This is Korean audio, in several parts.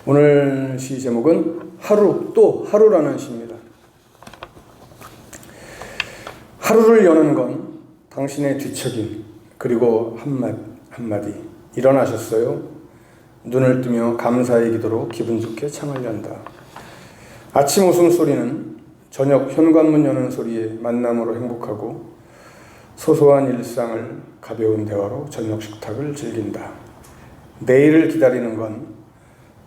오늘 시 제목은 하루 또 하루라는 시입니다. 하루를 여는 건 당신의 뒤척임, 그리고 한마디 일어나셨어요? 눈을 뜨며 감사의 기도로 기분 좋게 창을 연다. 아침 웃음소리는 저녁 현관문 여는 소리에 만남으로 행복하고, 소소한 일상을 가벼운 대화로 저녁 식탁을 즐긴다. 내일을 기다리는 건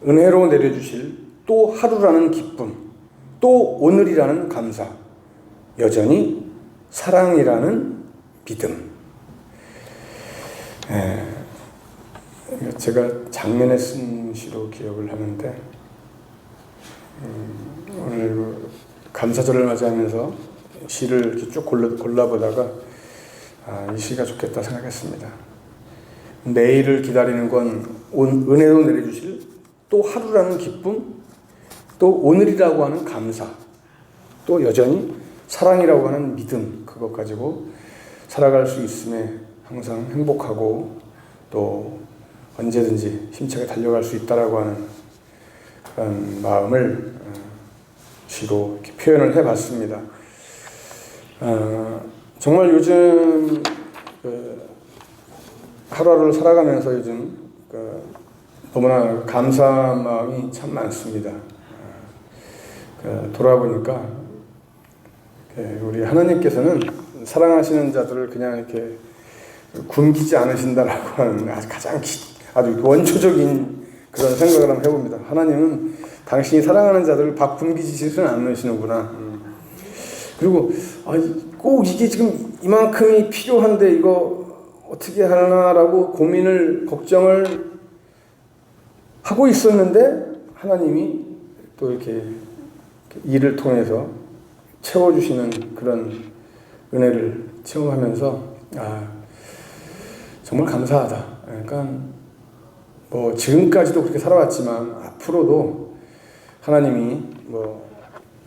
은혜로 내려주실 또 하루라는 기쁨, 또 오늘이라는 감사, 여전히 사랑이라는 믿음. 제가 작년에 쓴 시로 기억을 하는데, 오늘 감사절을 맞이하면서 시를 이렇게 쭉 골라보다가 이 시가 좋겠다 생각했습니다. 내일을 기다리는 건 은혜로 내려주실 또 하루라는 기쁨, 또 오늘이라고 하는 감사, 또 여전히 사랑이라고 하는 믿음, 그것 가지고 살아갈 수 있음에 항상 행복하고 또 언제든지 힘차게 달려갈 수 있다라고 하는 그런 마음을 시로 이렇게 표현을 해봤습니다. 정말 요즘 하루하루를 살아가면서 요즘 너무나 감사한 마음이 참 많습니다. 돌아보니까 우리 하나님께서는 사랑하시는 자들을 그냥 이렇게 굶기지 않으신다라고 하는 가장 아주 원초적인 그런 생각을 한번 해봅니다. 하나님은 당신이 사랑하는 자들을 밥 굶기지는 않으시는구나. 그리고 꼭 이게 지금 이만큼이 필요한데 이거 어떻게 하나라고 고민을, 걱정을 하고 있었는데 하나님이 또 이렇게 일을 통해서 채워주시는 그런 은혜를 체험하면서 정말 감사하다. 그러니까 뭐 지금까지도 그렇게 살아왔지만 앞으로도 하나님이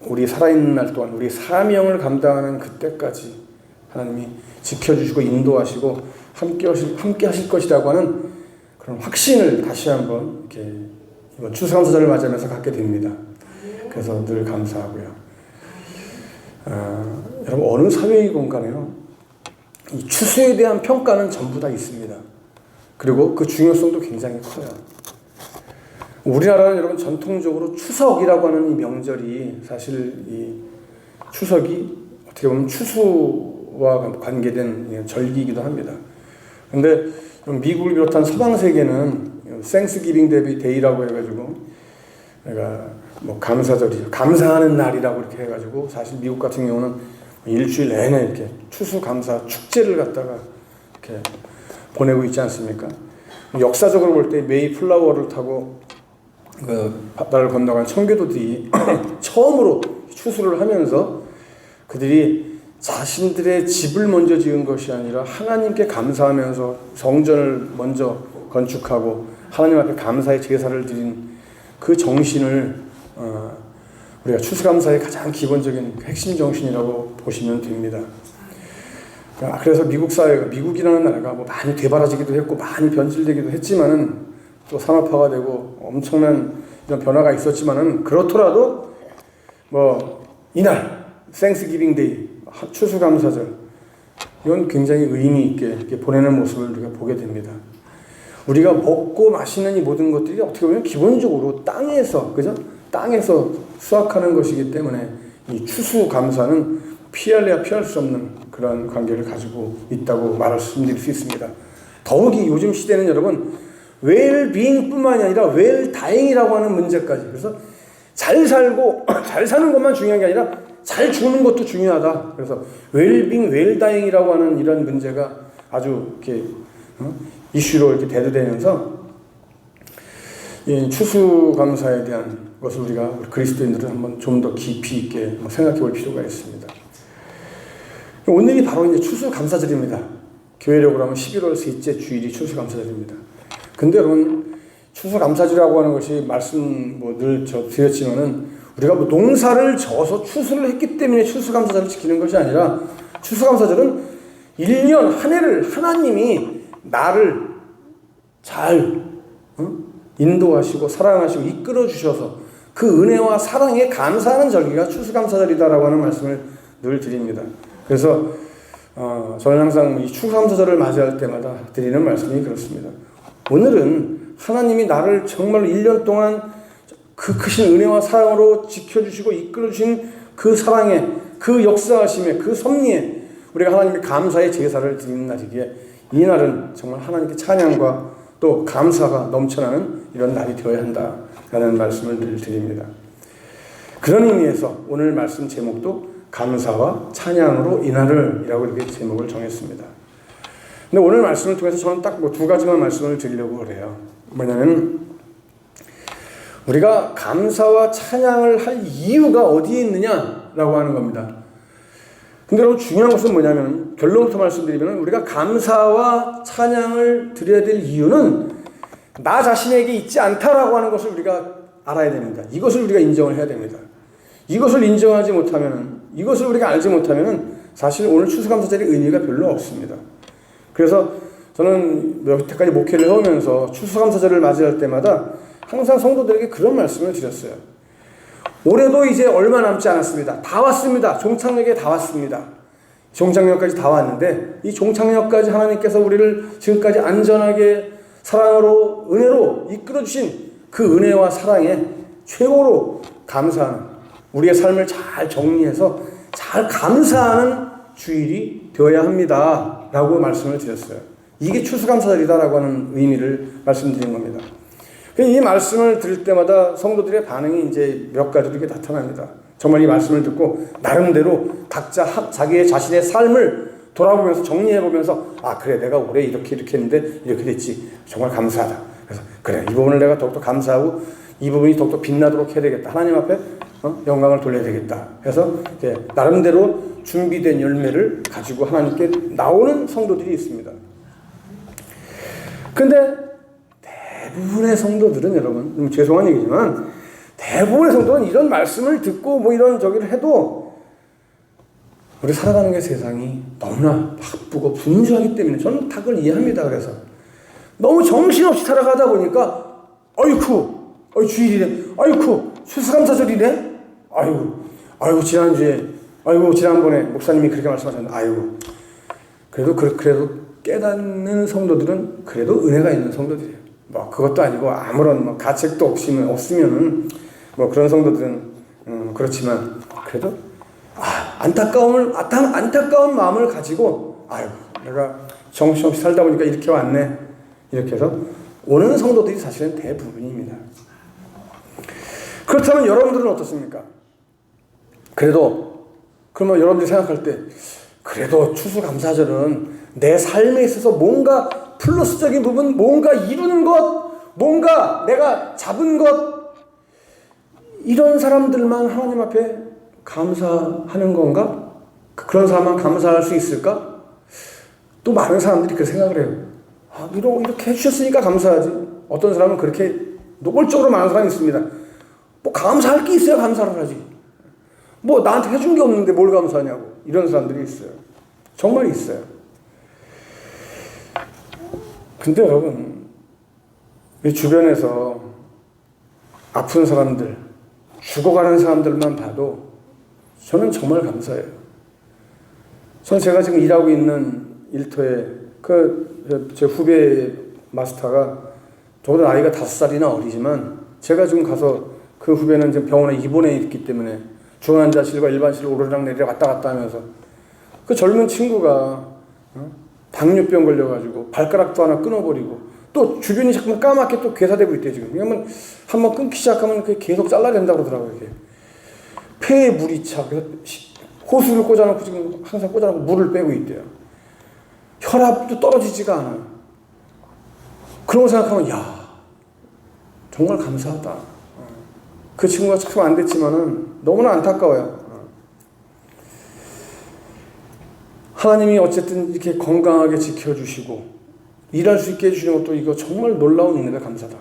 우리 살아있는 날 동안 우리 사명을 감당하는 그때까지 하나님이 지켜주시고 인도하시고 함께 하실 것이라고 하는 그런 확신을 다시 한번 이렇게 이번 추수감사절을 맞이하면서 갖게 됩니다. 그래서 늘 감사하고요. 여러분, 어느 사회이건 간에요, 이 추수에 대한 평가는 전부 다 있습니다. 그리고 그 중요성도 굉장히 커요. 우리나라는 여러분 전통적으로 추석이라고 하는 이 명절이, 사실 이 추석이 어떻게 보면 추수와 관계된 절기이기도 합니다. 근데 미국을 비롯한 서방 세계는 땡스기빙 데이라고 해가지고, 내가 감사절이죠, 감사하는 날이라고 이렇게 해가지고, 사실 미국 같은 경우는 일주일 내내 이렇게 추수감사 축제를 갖다가 이렇게 보내고 있지 않습니까? 역사적으로 볼 때 메이플라워를 타고 바다를 건너간 청교도들이 처음으로 추수를 하면서 그들이 자신들의 집을 먼저 지은 것이 아니라 하나님께 감사하면서 성전을 먼저 건축하고 하나님 앞에 감사의 제사를 드린 그 정신을 우리가 추수감사의 가장 기본적인 핵심 정신이라고 보시면 됩니다. 그래서 미국 사회가, 미국이라는 나라가 많이 되바라지기도 했고 많이 변질되기도 했지만은 또 산업화가 되고 엄청난 이런 변화가 있었지만은, 그렇더라도 이날 땡스기빙 데이, 추수감사절, 이건 굉장히 의미 있게 이렇게 보내는 모습을 우리가 보게 됩니다. 우리가 먹고 마시는 이 모든 것들이 어떻게 보면 기본적으로 땅에서, 그죠? 땅에서 수확하는 것이기 때문에 이 추수감사는 피할래야 피할 수 없는 그런 관계를 가지고 있다고 말씀드릴 수 있습니다. 더욱이 요즘 시대는 여러분 웰빙뿐만이 아니라 웰다잉이라고 하는 문제까지, 그래서 잘 살고 잘 사는 것만 중요한 게 아니라 잘 죽는 것도 중요하다. 그래서 웰빙, 웰다잉이라고 하는 이런 문제가 아주 이렇게 이슈로 이렇게 대두되면서 이 추수감사에 대한 것을 우리 그리스도인들은 한번 좀 더 깊이 있게 생각해 볼 필요가 있습니다. 오늘이 바로 이제 추수감사절입니다. 교회력으로 하면 11월 셋째 주일이 추수감사절입니다. 근데 여러분, 추수감사절이라고 하는 것이 말씀 늘 드렸지만은, 우리가 농사를 져서 추수를 했기 때문에 추수감사절을 지키는 것이 아니라, 추수감사절은 1년 한 해를 하나님이 나를 잘 인도하시고 사랑하시고 이끌어 주셔서 그 은혜와 사랑에 감사하는 절기가 추수감사절이다라고 하는 말씀을 늘 드립니다. 그래서 저는 항상 이 추수감사절을 맞이할 때마다 드리는 말씀이 그렇습니다. 오늘은 하나님이 나를 정말 1년 동안 그 크신 은혜와 사랑으로 지켜주시고 이끌어주신 그 사랑에, 그 역사하심에, 그 섭리에 우리가 하나님께 감사의 제사를 드리는 날이기에 이 날은 정말 하나님께 찬양과 또 감사가 넘쳐나는 이런 날이 되어야 한다라는 말씀을 늘 드립니다. 그런 의미에서 오늘 말씀 제목도 감사와 찬양으로 이 날을 이라고 이렇게 제목을 정했습니다. 근데 오늘 말씀을 통해서 저는 딱 두 가지만 말씀을 드리려고 그래요. 뭐냐면 우리가 감사와 찬양을 할 이유가 어디에 있느냐라고 하는 겁니다. 근데 여러분 중요한 것은 뭐냐면 결론부터 말씀드리면 우리가 감사와 찬양을 드려야 될 이유는 나 자신에게 있지 않다라고 하는 것을 우리가 알아야 됩니다. 이것을 우리가 인정을 해야 됩니다. 이것을 인정하지 못하면, 이것을 우리가 알지 못하면 사실 오늘 추수감사절의 의미가 별로 없습니다. 그래서 저는 여태까지 목회를 해오면서 추수감사절을 맞이할 때마다 항상 성도들에게 그런 말씀을 드렸어요. 올해도 이제 얼마 남지 않았습니다. 다 왔습니다. 종착역에 다 왔습니다. 종착역까지 다 왔는데 이 종착역까지 하나님께서 우리를 지금까지 안전하게 사랑으로 은혜로 이끌어주신 그 은혜와 사랑에 최고로 감사하는, 우리의 삶을 잘 정리해서 잘 감사하는 주일이 되어야 합니다 라고 말씀을 드렸어요. 이게 추수감사절이다라고 하는 의미를 말씀드린 겁니다. 이 말씀을 들을 때마다 성도들의 반응이 이제 몇 가지로 이렇게 나타납니다. 정말 이 말씀을 듣고 나름대로 각자 자기의 자신의 삶을 돌아보면서 정리해보면서 아 그래 내가 올해 이렇게 했는데 이렇게 됐지, 정말 감사하다. 그래서 그래 이 부분을 내가 더욱더 감사하고 이 부분이 더욱더 빛나도록 해야 되겠다. 하나님 앞에 영광을 돌려야 되겠다. 해서 이제 나름대로 준비된 열매를 가지고 하나님께 나오는 성도들이 있습니다. 근데 대부분의 성도들은 여러분, 죄송한 얘기지만 대부분의 성도는 이런 말씀을 듣고 뭐 이런 저기를 해도 우리 살아가는 게 세상이 너무나 바쁘고 분주하기 때문에 저는 다 그걸 이해합니다. 그래서 너무 정신없이 살아가다 보니까 어이쿠 주일이래, 어이쿠 추수감사절이래, 아이고 지난주에, 아이고 지난번에 목사님이 그렇게 말씀하셨는데 아이고 그래도 깨닫는 성도들은 그래도 은혜가 있는 성도들이에요. 뭐 그것도 아니고 아무런 뭐 가책도 없으면은 뭐 그런 성도들은 그렇지만 그래도 안타까운 마음을 가지고 아이고 내가 정신없이 살다 보니까 이렇게 왔네 이렇게 해서 오는 성도들이 사실은 대부분입니다. 그렇다면 여러분들은 어떻습니까? 그래도 그러면 여러분들이 생각할 때 그래도 추수감사절은 내 삶에 있어서 뭔가 플러스적인 부분, 뭔가 이루는 것, 뭔가 내가 잡은 것, 이런 사람들만 하나님 앞에 감사하는 건가? 그런 사람만 감사할 수 있을까? 또 많은 사람들이 그렇게 생각을 해요. 이렇게 해주셨으니까 감사하지. 어떤 사람은 그렇게 노골적으로 말하는 사람이 있습니다. 뭐 감사할 게 있어야 감사를 하지. 뭐 나한테 해준 게 없는데 뭘 감사하냐고. 이런 사람들이 있어요. 정말 있어요. 근데 여러분, 이 주변에서 아픈 사람들, 죽어가는 사람들만 봐도 저는 정말 감사해요. 제가 지금 일하고 있는 일터에 제 후배 마스터가 저보다 나이가 5살이나 어리지만 제가 지금 가서 그 후배는 지금 병원에 입원해 있기 때문에 중환자실과 일반실을 오르락내리락 왔다 갔다 하면서 그 젊은 친구가 당뇨병 걸려가지고 발가락도 하나 끊어버리고 또 주변이 자꾸 까맣게 또 괴사되고 있대요 지금. 왜냐면 한번 끊기 시작하면 그게 계속 잘라야 된다고 그러더라고요. 이게 폐에 물이 차. 그래서 호수를 꽂아놓고 지금 항상 꽂아놓고 물을 빼고 있대요. 혈압도 떨어지지가 않아요. 그런 거 생각하면 정말 감사하다. 그 친구가 참 안 됐지만은 너무나 안타까워요. 하나님이 어쨌든 이렇게 건강하게 지켜주시고 일할 수 있게 해주시는 것도 이거 정말 놀라운 은혜가 감사다.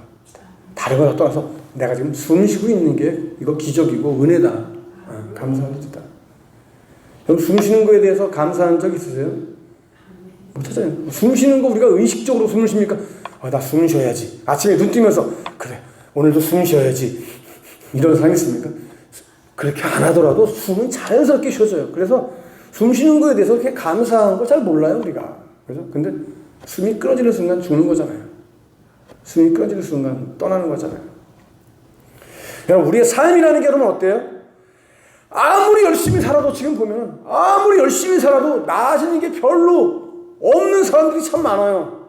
다른 거 떠나서 내가 지금 숨 쉬고 있는 게 이거 기적이고 은혜다. 감사할 일이다. 여러분 숨 쉬는 거에 대해서 감사한 적 있으세요? 못하잖아요. 숨 쉬는 거 우리가 의식적으로 숨을 쉽니까? 나 숨 쉬어야지. 아침에 눈 뜨면서 그래 오늘도 숨 쉬어야지 이런 사람이 있습니까? 그렇게 안 하더라도 숨은 자연스럽게 쉬어져요. 그래서 숨 쉬는 거에 대해서 그렇게 감사한 거 잘 몰라요 우리가. 그래서 근데 숨이 끊어지는 순간 죽는 거잖아요. 숨이 끊어지는 순간 떠나는 거잖아요. 여러분 우리의 삶이라는 게 여러분 어때요? 아무리 열심히 살아도 지금 보면 아무리 열심히 살아도 나아지는 게 별로 없는 사람들이 참 많아요.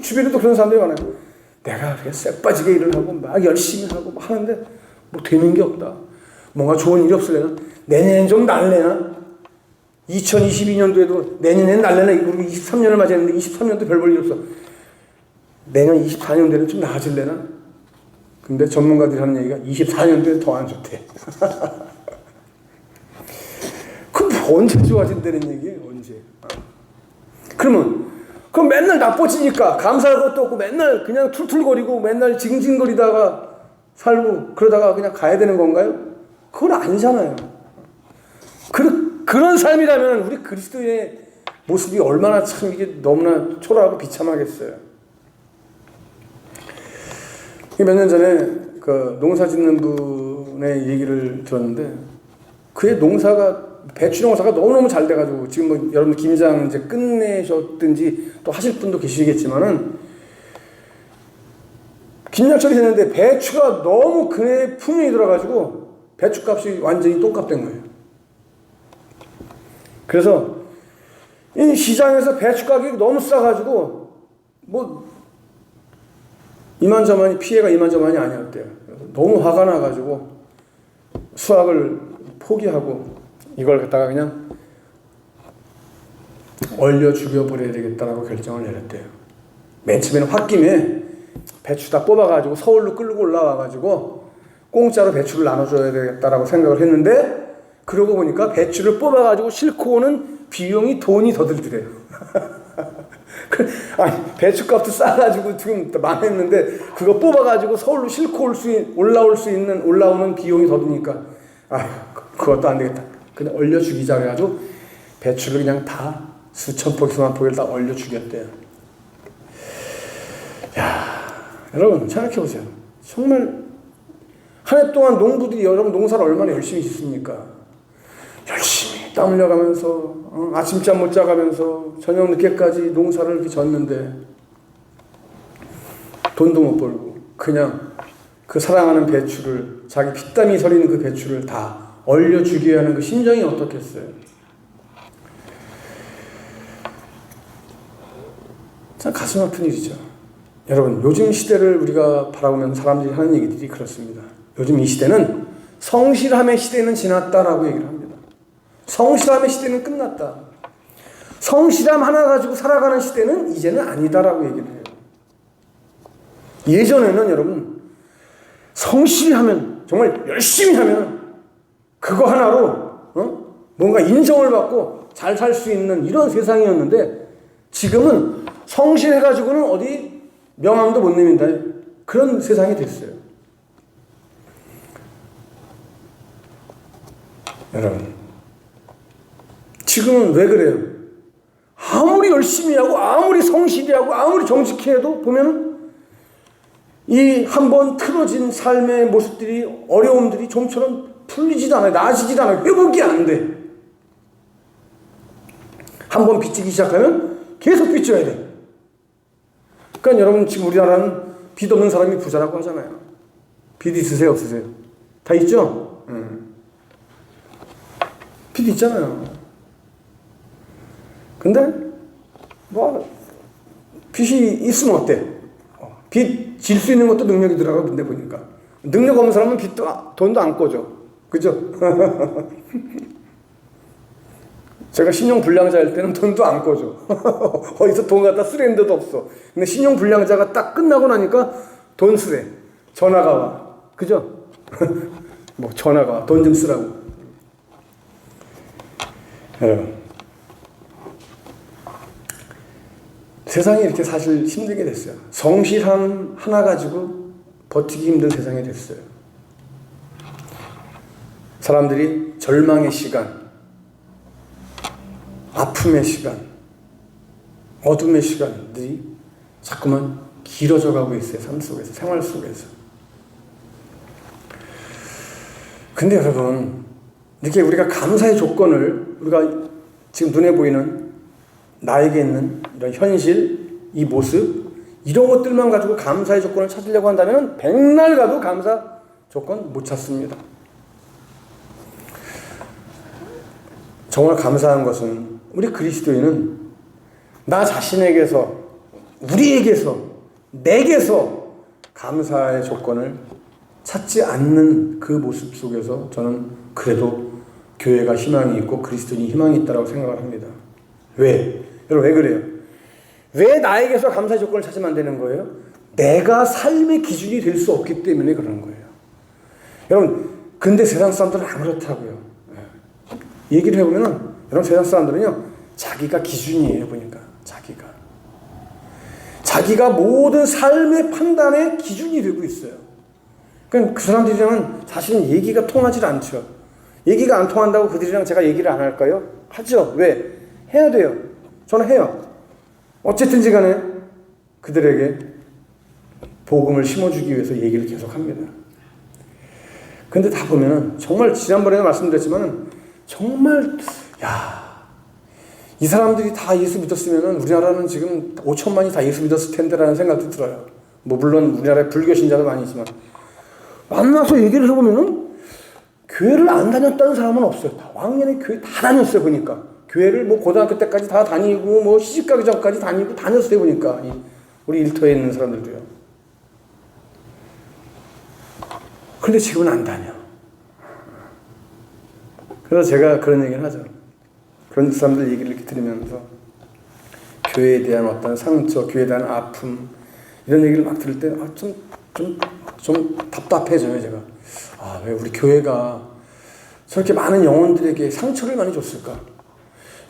주변에도 그런 사람들이 많아요. 내가 그렇게 쎄빠지게 일을 하고 막 열심히 하고 막 하는데 뭐 되는 게 없다. 뭔가 좋은 일이 없을래나? 내년엔 좀 날래나? 2022년도에도 내년엔 날래나? 우리 23년을 맞이했는데 23년도 별 볼 일 없어. 내년 24년도에는 좀 나아질래나? 근데 전문가들이 하는 얘기가 24년도에 더 안 좋대. 그럼 언제 좋아진다는 얘기예요? 언제? 그럼 맨날 나빠지니까 감사할 것도 없고 맨날 그냥 툴툴거리고 맨날 징징거리다가 살고 그러다가 그냥 가야 되는 건가요? 그건 아니잖아요. 그런 삶이라면 우리 그리스도의 모습이 얼마나 참 이게 너무나 초라하고 비참하겠어요. 몇 년 전에 그 농사 짓는 분의 얘기를 들었는데 그의 농사가 배추 농사가 너무너무 잘 돼가지고 지금 뭐 여러분 김장 이제 끝내셨든지 또 하실 분도 계시겠지만은 김장철이 됐는데 배추가 너무 그의 품이 들어가지고 배추값이 완전히 똥값 된 거예요. 그래서 이 시장에서 배추 가격이 너무 싸가지고 뭐 이만저만이 피해가 이만저만이 아니었대요. 너무 화가 나가지고 수확을 포기하고 이걸 갖다가 그냥 얼려 죽여버려야 되겠다라고 결정을 내렸대요. 맨 처음에는 홧김에 배추 다 뽑아가지고 서울로 끌고 올라와가지고 공짜로 배추를 나눠줘야 되겠다라고 생각을 했는데 그러고 보니까 배추를 뽑아가지고 싣고 오는 비용이 돈이 더 들더래요. 아니 배추값도 싸가지고 지금 망했는데 그거 뽑아가지고 서울로 싣고 올라오는 비용이 더 드니까 그것도 안 되겠다. 그냥 얼려 죽이자 그래가지고 배추를 그냥 다 수천 포기 수만 포기를 다 얼려 죽였대요. 야, 여러분 생각해보세요. 정말 한 해 동안 농부들이 여러분 농사를 얼마나 열심히 짓습니까? 열심히 땀 흘려가면서 아침잠 못 자가면서 저녁 늦게까지 농사를 이렇게 졌는데 돈도 못 벌고 그냥 그 사랑하는 배추를 자기 피땀이 서리는 그 배추를 다 얼려 죽여야 하는 그 심정이 어떻겠어요? 참 가슴 아픈 일이죠. 여러분 요즘 시대를 우리가 바라보면 사람들이 하는 얘기들이 그렇습니다. 요즘 이 시대는 성실함의 시대는 지났다라고 얘기를 합니다. 성실함의 시대는 끝났다. 성실함 하나 가지고 살아가는 시대는 이제는 아니다라고 얘기를 해요. 예전에는 여러분 성실히 하면 정말 열심히 하면 그거 하나로 뭔가 인정을 받고 잘 살 수 있는 이런 세상이었는데 지금은 성실해가지고는 어디 명함도 못 내민다. 그런 세상이 됐어요. 여러분 지금은 왜 그래요? 아무리 열심히 하고 아무리 성실히 하고 아무리 정직히 해도 보면은 이 한번 틀어진 삶의 모습들이 어려움들이 좀처럼 풀리지도 않아요. 나아지지도 않아요. 회복이 안 돼. 한번 빚지기 시작하면 계속 빚져야 돼. 그러니까 여러분 지금 우리나라는 빚 없는 사람이 부자라고 하잖아요. 빚 있으세요? 없으세요? 다 있죠? 빚 있잖아요. 근데 뭐 빚이 있으면 어때? 빚 질 수 있는 것도 능력이 들어가고 근데 보니까 능력 없는 사람은 돈도 안 꿔줘. 그죠? 제가 신용불량자일 때는 돈도 안 꿔줘. 어디서 돈 갖다 쓰레는 데도 없어. 근데 신용불량자가 딱 끝나고 나니까 돈 쓰래. 전화가 와. 그죠? 뭐 전화가 와. 돈 좀 쓰라고. 여러분 세상이 이렇게 사실 힘들게 됐어요. 성실함 하나 가지고 버티기 힘든 세상이 됐어요. 사람들이 절망의 시간, 아픔의 시간, 어둠의 시간들이 자꾸만 길어져 가고 있어요. 삶 속에서, 생활 속에서. 근데 여러분, 이렇게 우리가 감사의 조건을, 우리가 지금 눈에 보이는 나에게 있는 이런 현실, 이 모습, 이런 것들만 가지고 감사의 조건을 찾으려고 한다면 백날 가도 감사 조건 못 찾습니다. 정말 감사한 것은 우리 그리스도인은 나 자신에게서, 우리에게서, 내게서 감사의 조건을 찾지 않는 그 모습 속에서 저는 그래도 교회가 희망이 있고 그리스도인이 희망이 있다고 생각을 합니다. 왜? 여러분 왜 그래요? 왜 나에게서 감사의 조건을 찾으면 안 되는 거예요? 내가 삶의 기준이 될 수 없기 때문에 그러는 거예요. 여러분, 근데 세상 사람들은 안 그렇다고요. 얘기를 해보면은, 여러분 세상 사람들은요, 자기가 기준이에요, 보니까. 자기가 모든 삶의 판단의 기준이 되고 있어요. 그러니까 그 사람들이랑은 사실은 얘기가 통하지 않죠. 얘기가 안 통한다고 그들이랑 제가 얘기를 안 할까요? 하죠. 왜? 해야 돼요. 저는 해요. 어쨌든지 간에 그들에게 복음을 심어주기 위해서 얘기를 계속합니다. 근데 다 보면은 정말 지난번에도 말씀드렸지만은 정말 이 사람들이 다 예수 믿었으면은 우리나라는 지금 5천만이 다 예수 믿었을 텐데라는 생각도 들어요. 뭐 물론 우리나라에 불교 신자도 많이 있지만 만나서 얘기를 해보면은 교회를 안 다녔다는 사람은 없어요. 다 왕년에 교회 다 다녔어요. 보니까 교회를 뭐 고등학교 때까지 다 다니고 뭐 시집가기 전까지 다녔어요. 보니까 우리 일터에 있는 사람들도요. 그런데 지금은 안 다녀. 그래서 제가 그런 얘기를 하죠. 그런 사람들 얘기를 이렇게 들으면서 교회에 대한 어떤 상처, 교회에 대한 아픔 이런 얘기를 막 들을 때 좀 답답해져요. 제가 왜 우리 교회가 저렇게 많은 영혼들에게 상처를 많이 줬을까?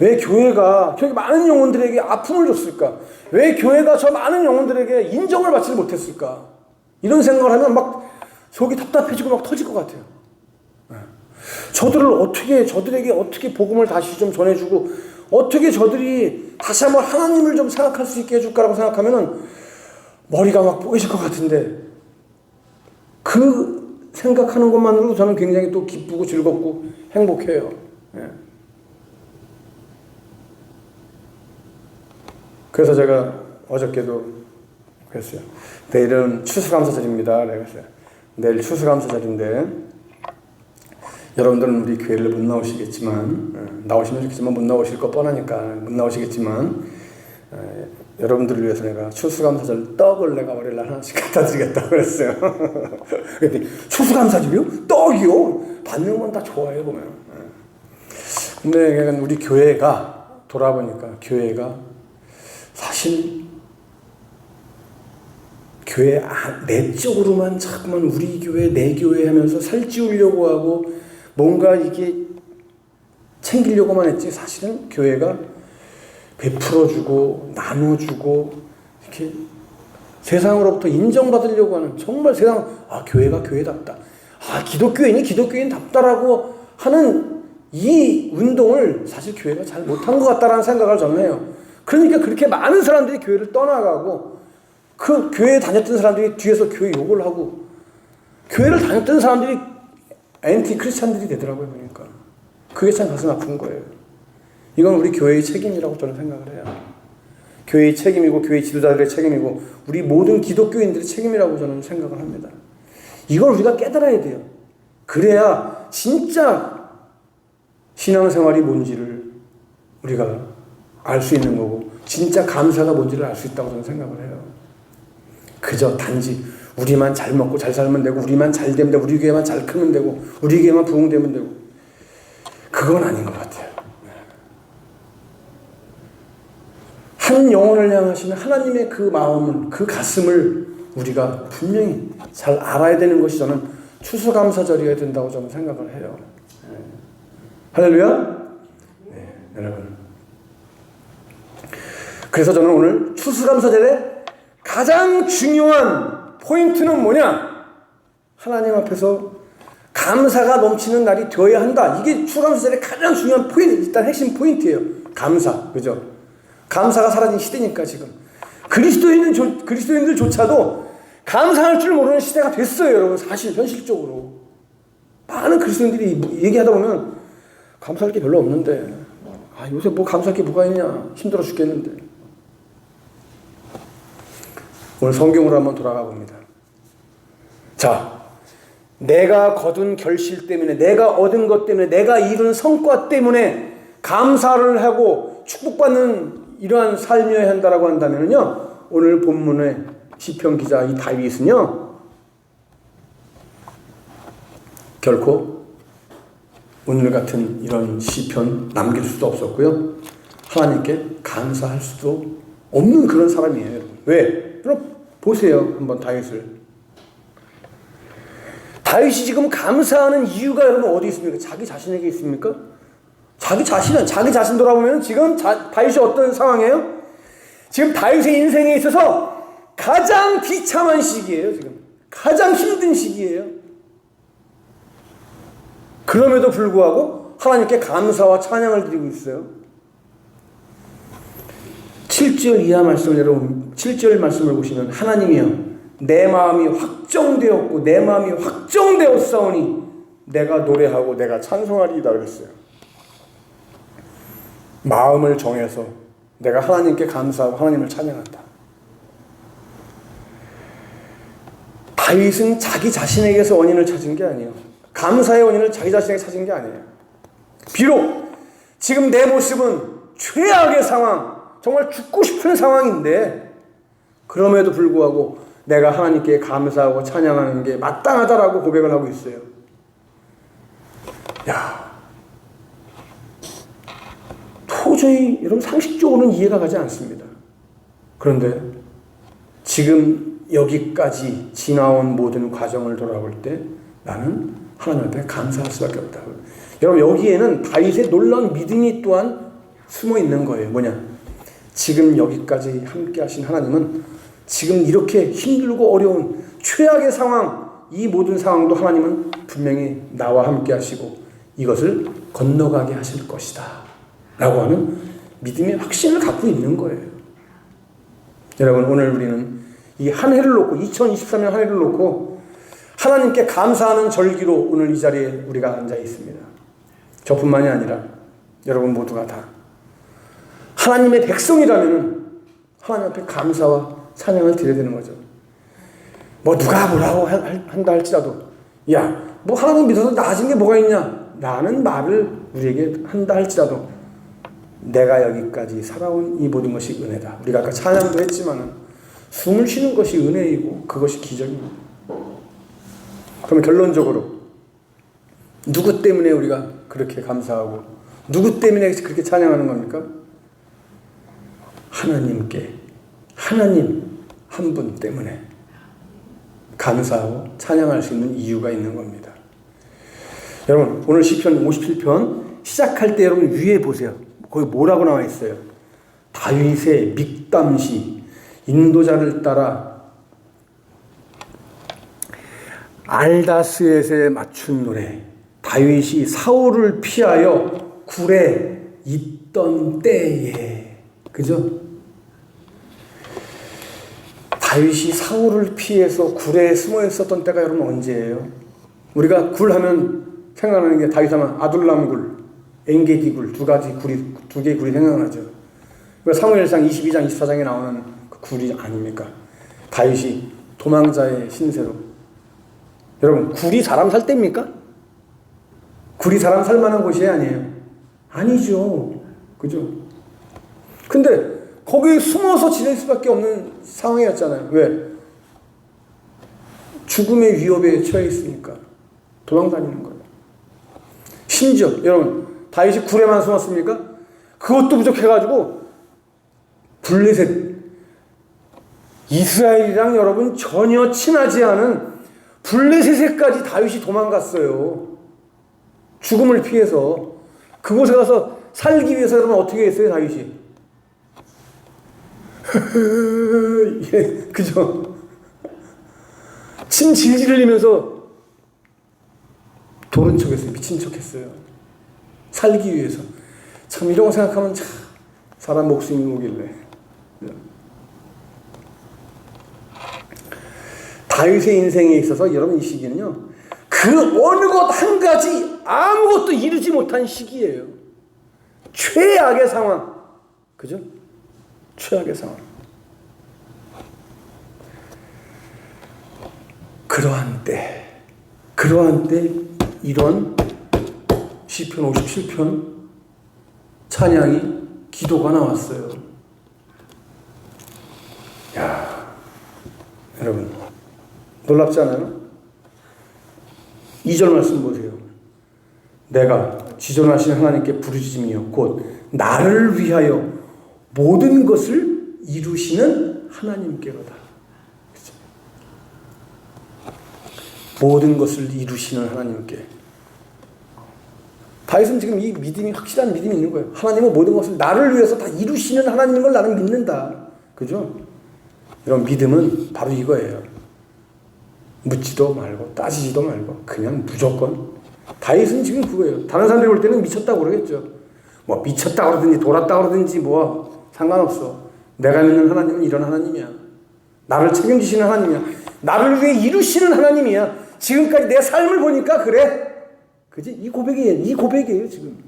왜 교회가 저렇게 많은 영혼들에게 아픔을 줬을까? 왜 교회가 저 많은 영혼들에게 인정을 받지 못했을까? 이런 생각을 하면 막 속이 답답해지고 막 터질 것 같아요. 저들에게 어떻게 복음을 다시 좀 전해주고, 어떻게 저들이 다시 한번 하나님을 좀 생각할 수 있게 해줄까라고 생각하면은 머리가 막 뽀개질 것 같은데, 그 생각하는 것만으로도 저는 굉장히 또 기쁘고 즐겁고 행복해요. 그래서 제가 어저께도 그랬어요. 내일은 추수감사절입니다. 그랬어요. 내일 추수감사절인데, 여러분들은 우리 교회를 못 나오시겠지만, 나오시면 좋겠지만 못 나오실 거 뻔하니까 못 나오시겠지만, 여러분들을 위해서 내가 추수감사절 떡을 내가 월요일날 하나씩 갖다 드리겠다고 그랬어요. 그랬더니 추수감사절이요? 떡이요? 받는 건 다 좋아요, 보면. 근데 우리 교회가 돌아보니까 교회가 사실 교회 내적으로만 자꾸만 우리 교회 내 교회 하면서 살찌우려고 하고 뭔가 이게 챙기려고만 했지, 사실은 교회가 베풀어주고 나눠주고 이렇게 세상으로부터 인정받으려고 하는, 정말 세상 교회가 교회답다, 기독교인이 기독교인답다라고 하는 이 운동을 사실 교회가 잘 못한 것 같다라는 생각을 저는 해요. 그러니까 그렇게 많은 사람들이 교회를 떠나가고 그 교회에 다녔던 사람들이 뒤에서 교회 욕을 하고 교회를 다녔던 사람들이 엔티 크리스찬들이 되더라고요. 보니까 그게 참 가슴 아픈 거예요. 이건 우리 교회의 책임이라고 저는 생각을 해요. 교회의 책임이고 교회 지도자들의 책임이고 우리 모든 기독교인들의 책임이라고 저는 생각을 합니다. 이걸 우리가 깨달아야 돼요. 그래야 진짜 신앙생활이 뭔지를 우리가 알 수 있는 거고 진짜 감사가 뭔지를 알 수 있다고 저는 생각을 해요. 그저 단지 우리만 잘 먹고 잘 살면 되고 우리만 잘 되면 되고 우리 교회만 잘 크면 되고 우리 교회만 부흥되면 되고, 그건 아닌 것 같아요. 한 영혼을 향하시는 하나님의 그 마음을, 그 가슴을 우리가 분명히 잘 알아야 되는 것이 저는 추수감사절이어야 된다고 저는 생각을 해요. 할렐루야? 네, 여러분. 그래서 저는 오늘 추수감사절의 가장 중요한 포인트는 뭐냐? 하나님 앞에서 감사가 넘치는 날이 되어야 한다. 이게 추수감사절의 가장 중요한 포인트, 일단 핵심 포인트예요. 감사, 그죠? 감사가 사라진 시대니까 지금. 그리스도인들조차도 감사할 줄 모르는 시대가 됐어요, 여러분. 사실 현실적으로 많은 그리스도인들이 얘기하다 보면 감사할 게 별로 없는데, 요새 뭐 감사할 게 뭐가 있냐, 힘들어 죽겠는데. 오늘 성경으로 한번 돌아가 봅니다. 자, 내가 거둔 결실 때문에, 내가 얻은 것 때문에, 내가 이룬 성과 때문에 감사를 하고 축복받는 이러한 삶이어야 한다라고 한다면요, 오늘 본문의 시편 기자 이 다윗은요, 결코 오늘 같은 이런 시편 남길 수도 없었고요, 하나님께 감사할 수도 없는 그런 사람이에요, 여러분. 왜? 여러분 보세요, 한번 다윗을. 다윗이 지금 감사하는 이유가 여러분 어디 있습니까? 자기 자신에게 있습니까? 자기 자신 돌아보면 지금 다윗이 어떤 상황이에요? 지금 다윗의 인생에 있어서 가장 비참한 시기예요. 지금 가장 힘든 시기예요. 그럼에도 불구하고 하나님께 감사와 찬양을 드리고 있어요. 7절 이하 말씀을 여러분, 7절 말씀을 보시면, 하나님이여 내 마음이 확정되었고 내 마음이 확정되었사오니 내가 노래하고 내가 찬송하리이다 그랬어요. 마음을 정해서 내가 하나님께 감사하고 하나님을 찬양한다. 다윗은 자기 자신에게서 원인을 찾은 게 아니에요. 감사의 원인을 자기 자신에게 찾은 게 아니에요. 비록 지금 내 모습은 최악의 상황, 정말 죽고 싶은 상황인데 그럼에도 불구하고 내가 하나님께 감사하고 찬양하는 게 마땅하다라고 고백을 하고 있어요. 도저히 여러분 상식적으로는 이해가 가지 않습니다. 그런데 지금 여기까지 지나온 모든 과정을 돌아볼 때 나는 하나님 앞에 감사할 수밖에 없다. 여러분 여기에는 다윗의 놀라운 믿음이 또한 숨어 있는 거예요. 뭐냐? 지금 여기까지 함께 하신 하나님은 지금 이렇게 힘들고 어려운 최악의 상황, 이 모든 상황도 하나님은 분명히 나와 함께 하시고 이것을 건너가게 하실 것이다 라고 하는 믿음의 확신을 갖고 있는 거예요. 여러분 오늘 우리는 이 한 해를 놓고 2023년 한 해를 놓고 하나님께 감사하는 절기로 오늘 이 자리에 우리가 앉아 있습니다. 저뿐만이 아니라 여러분 모두가 다 하나님의 백성이라면 하나님 앞에 감사와 찬양을 드려야 되는 거죠. 뭐 누가 뭐라고 한다 할지라도 뭐 하나님 믿어서 나아진 게 뭐가 있냐 라는 말을 우리에게 한다 할지라도 내가 여기까지 살아온 이 모든 것이 은혜다. 우리가 아까 찬양도 했지만은 숨을 쉬는 것이 은혜이고 그것이 기적입니다. 그러면 결론적으로 누구 때문에 우리가 그렇게 감사하고 누구 때문에 그렇게 찬양하는 겁니까? 하나님께, 하나님 한 분 때문에 감사하고 찬양할 수 있는 이유가 있는 겁니다. 여러분 오늘 시편 57편 시작할 때 여러분 위에 보세요. 거기 뭐라고 나와 있어요? 다윗의 믹담시, 인도자를 따라 알다스엣에 맞춘 노래. 다윗이 사울을 피하여 굴에 있던 때에, 그죠? 다윗이 사울을 피해서 굴에 숨어 있었던 때가 여러분 언제예요? 우리가 굴 하면 생각나는 게 다윗하면 아둘람 굴, 엔게디 굴, 두 개의 굴이 생각나죠. 사무엘상 22장 24장에 나오는 그 굴이 아닙니까? 다윗이 도망자의 신세로. 여러분 굴이 사람 살 때입니까? 굴이 사람 살 만한 곳이 아니에요. 아니죠. 그죠? 근데 거기에 숨어서 지낼 수밖에 없는 상황이었잖아요. 왜? 죽음의 위협에 처해 있으니까 도망다니는 거예요. 심지어 여러분 다윗이 굴에만 숨었습니까? 그것도 부족해가지고 블레셋, 이스라엘이랑 여러분 전혀 친하지 않은 블레셋에까지 다윗이 도망갔어요. 죽음을 피해서. 그곳에 가서 살기 위해서 여러분 어떻게 했어요 다윗이? 예, 그죠? 침 질질 흘리면서 도른 척했어요. 미친 척했어요. 살기 위해서. 참 이런 거 생각하면 참 사람 목숨이 뭐길래. 다윗의 인생에 있어서 여러분 이 시기는요, 그 어느 것 한 가지 아무것도 이루지 못한 시기예요. 최악의 상황. 그죠? 최악의 상황. 그러한 때 이런 시편 57편 찬양이 기도가 나왔어요. 야, 여러분 놀랍지 않아요? 2절 말씀 보세요. 내가 지존하신 하나님께 부르짖으며 곧 나를 위하여 모든 것을 이루시는 하나님께로다. 그렇죠? 모든 것을 이루시는 하나님께. 다윗은 지금 이 믿음이, 확실한 믿음이 있는 거예요. 하나님은 모든 것을 나를 위해서 다 이루시는 하나님인 걸 나는 믿는다. 그죠? 이런 믿음은 바로 이거예요. 묻지도 말고 따지지도 말고 그냥 무조건. 다윗은 지금 그거예요. 다른 사람들이 볼 때는 미쳤다고 그러겠죠. 뭐 미쳤다고 그러든지 돌았다고 그러든지 뭐 상관없어. 내가 믿는 하나님은 이런 하나님이야. 나를 책임지시는 하나님이야. 나를 위해 이루시는 하나님이야. 지금까지 내 삶을 보니까 그래. 그지? 이 고백이에요, 지금.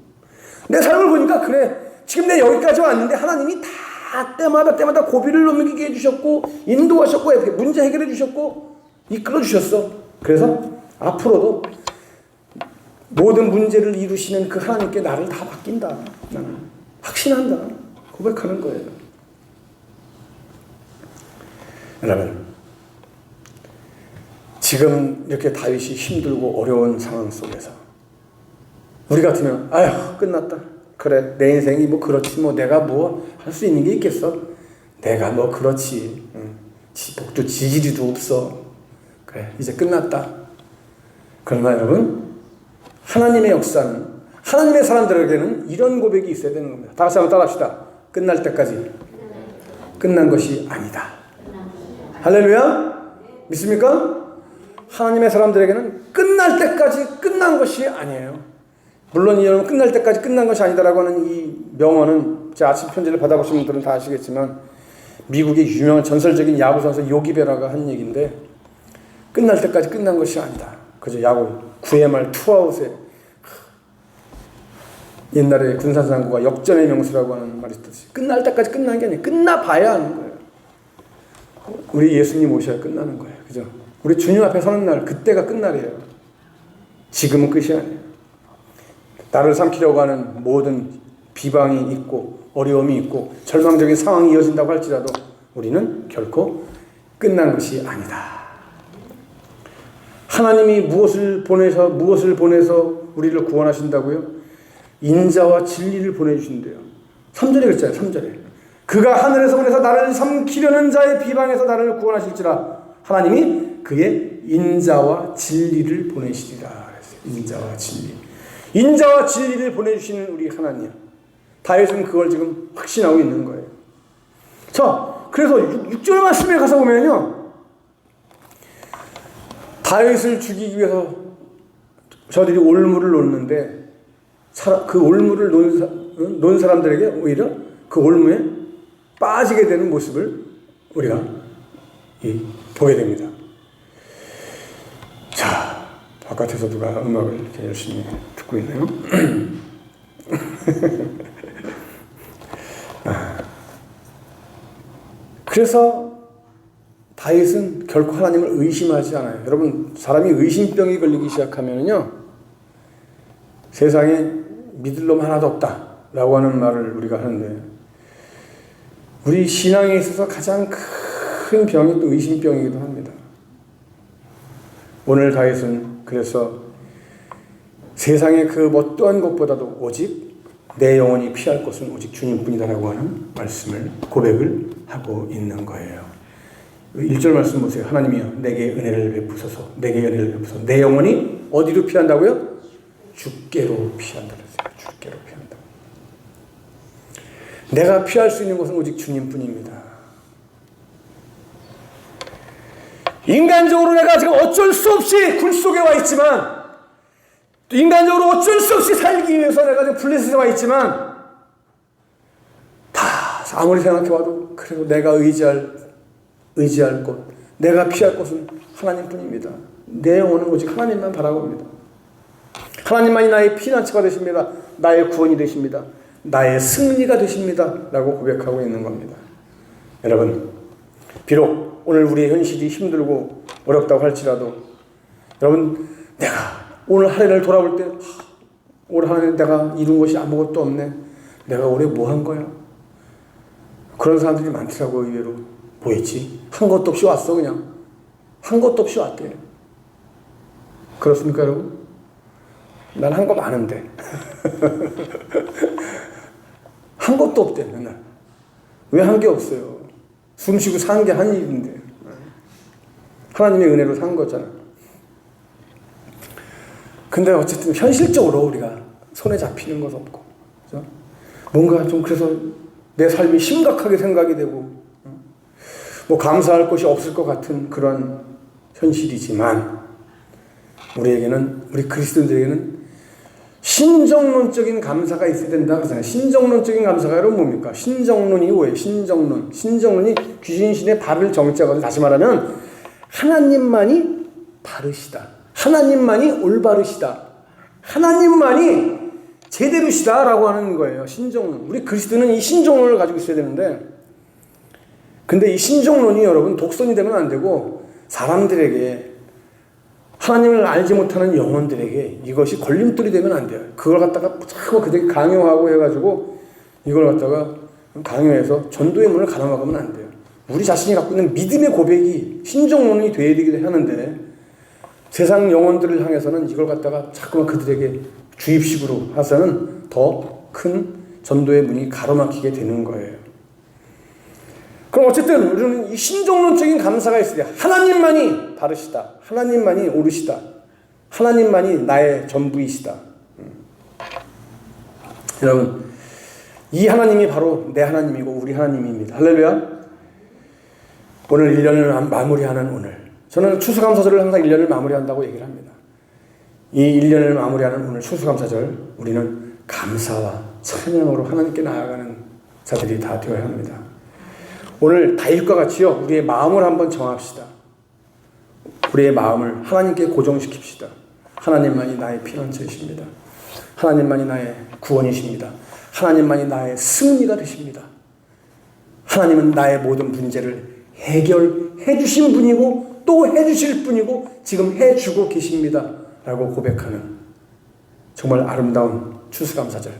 내 삶을 보니까 그래. 지금 내 여기까지 왔는데 하나님이 다 때마다 고비를 넘기게 해주셨고, 인도하셨고, 문제 해결해 주셨고, 이끌어 주셨어. 그래서 앞으로도 모든 문제를 이루시는 그 하나님께 나를 다 맡긴다. 나는 확신한다. 고백하는 거예요. 여러분, 지금 이렇게 다윗이 힘들고 어려운 상황 속에서 우리 같으면 아휴 끝났다. 그래 내 인생이 뭐 그렇지 뭐 내가 뭐 할 수 있는 게 있겠어. 내가 뭐 그렇지. 복도 지지리도 없어. 그래 이제 끝났다. 그러나 여러분 하나님의 역사는 하나님의 사람들에게는 이런 고백이 있어야 되는 겁니다. 다 같이 한번 따라합시다. 끝날 때까지 끝난 것이 아니다. 할렐루야. 믿습니까? 하나님의 사람들에게는 끝날 때까지 끝난 것이 아니에요. 물론 여러분 끝날 때까지 끝난 것이 아니다라고 하는 이 명언은 제 아침 편지를 받아보신 분들은 다 아시겠지만 미국의 유명한 전설적인 야구 선수 요기 베라가 한 얘기인데 끝날 때까지 끝난 것이 아니다. 그죠? 야구 9회 말 투아웃에 옛날에 군사상구가 역전의 명수라고 하는 말이 있듯이 끝날 때까지 끝난 게 아니에요. 끝나봐야 하는 거예요. 우리 예수님 오셔야 끝나는 거예요. 그죠? 우리 주님 앞에 서는 날 그때가 끝날이에요. 지금은 끝이 아니에요. 나를 삼키려고 하는 모든 비방이 있고 어려움이 있고 절망적인 상황이 이어진다고 할지라도 우리는 결코 끝난 것이 아니다. 하나님이 무엇을 보내서 우리를 구원하신다고요? 인자와 진리를 보내주신대요. 3절에 그랬잖아요. 3절에 그가 하늘에서 보내서 나를 삼키려는 자의 비방에서 나를 구원하실지라 하나님이 그의 인자와 진리를 보내시리라. 인자와 진리. 인자와 진리를 보내주시는 우리 하나님. 다윗은 그걸 지금 확신하고 있는 거예요. 자, 그래서 6절 말씀에 가서 보면요. 다윗을 죽이기 위해서 저들이 올무를 놓는데 그 올무를 놓은 사람들에게 오히려 그 올무에 빠지게 되는 모습을 우리가 보게 됩니다. 자, 바깥에서 누가 음악을 이렇게 열심히 듣고 있네요. 그래서 다윗은 결코 하나님을 의심하지 않아요. 여러분, 사람이 의심병이 걸리기 시작하면요, 세상에 믿을 놈 하나도 없다라고 하는 말을 우리가 하는데, 우리 신앙에 있어서 가장 큰 병이 또 의심병이기도 합니다. 오늘 다윗은 그래서 세상의 그 어떠한 것보다도 오직 내 영혼이 피할 것은 오직 주님뿐이다라고 하는 말씀을 고백을 하고 있는 거예요. 1절 말씀 보세요. 하나님이여 내게 은혜를 베푸소서. 내게 은혜를 베푸소서. 내 영혼이 어디로 피한다고요? 주께로 피한다. 주께로 피한다. 내가 피할 수 있는 것은 오직 주님뿐입니다. 인간적으로 내가 지금 어쩔 수 없이 굴 속에 와 있지만, 또 인간적으로 어쩔 수 없이 살기 위해서 내가 지금 블레셋에 와 있지만, 다 아무리 생각해봐도 그래도 내가 의지할 곳, 내가 피할 곳은 하나님뿐입니다. 내 영혼은 오직 하나님만 바라봅니다. 하나님만이 나의 피난처가 되십니다. 나의 구원이 되십니다. 나의 승리가 되십니다. 라고 고백하고 있는 겁니다. 여러분, 비록 오늘 우리의 현실이 힘들고 어렵다고 할지라도 여러분, 내가 오늘 한 해를 돌아볼 때 올 한 해 내가 이룬 것이 아무것도 없네. 내가 올해 뭐 한 거야? 그런 사람들이 많더라고. 의외로. 뭐 했지? 한 것도 없이 왔어. 그냥 한 것도 없이 왔대. 그렇습니까 여러분? 난 한 거 많은데 한 것도 없대. 맨날 왜 한 게 없어요? 숨 쉬고 산 게 한 일인데 하나님의 은혜로 산 거잖아. 근데 어쨌든 현실적으로 우리가 손에 잡히는 것 없고, 그죠? 뭔가 좀 그래서 내 삶이 심각하게 생각이 되고, 뭐 감사할 것이 없을 것 같은 그런 현실이지만, 우리에게는, 우리 그리스도인들에게는 신정론적인 감사가 있어야 된다 그러잖아요. 신정론적인 감사가 여러분 뭡니까? 신정론이 뭐예요? 신정론. 신정론이 귀신신의 발을 정자거든요. 다시 말하면 하나님만이 바르시다. 하나님만이 올바르시다. 하나님만이 제대로시다 라고 하는 거예요. 신정론. 우리 그리스도는 이 신정론을 가지고 있어야 되는데, 근데 이 신정론이 여러분 독선이 되면 안 되고 사람들에게, 하나님을 알지 못하는 영혼들에게 이것이 걸림돌이 되면 안 돼요. 그걸 갖다가 자꾸 그들이 강요하고 해가지고 이걸 갖다가 강요해서 전도의 문을 가로막으면 안 돼요. 우리 자신이 갖고 있는 믿음의 고백이 신정론이 돼야 되기도 하는데, 세상 영혼들을 향해서는 이걸 갖다가 자꾸만 그들에게 주입식으로 해서는 더 큰 전도의 문이 가로막히게 되는 거예요. 그럼 어쨌든 우리는 이 신정론적인 감사가 있어야 돼. 하나님만이 바르시다. 하나님만이 옳으시다. 하나님만이 나의 전부이시다. 여러분, 이 하나님이 바로 내 하나님이고 우리 하나님입니다. 할렐루야. 오늘 1년을 마무리하는 오늘, 저는 추수감사절을 항상 1년을 마무리한다고 얘기를 합니다. 이 1년을 마무리하는 오늘 추수감사절, 우리는 감사와 찬양으로 하나님께 나아가는 자들이 다 되어야 합니다. 오늘 다윗과 같이요, 우리의 마음을 한번 정합시다. 우리의 마음을 하나님께 고정시킵시다. 하나님만이 나의 피난처이십니다. 하나님만이 나의 구원이십니다. 하나님만이 나의 승리가 되십니다. 하나님은 나의 모든 문제를 해결해 주신 분이고 또 해주실 분이고 지금 해주고 계십니다 라고 고백하는 정말 아름다운 추수감사절,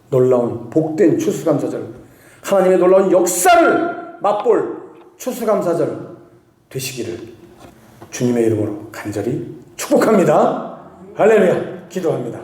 놀라운 복된 추수감사절, 하나님의 놀라운 역사를 맛볼 추수감사절 되시기를 주님의 이름으로 간절히 축복합니다. 할렐루야. 기도합니다.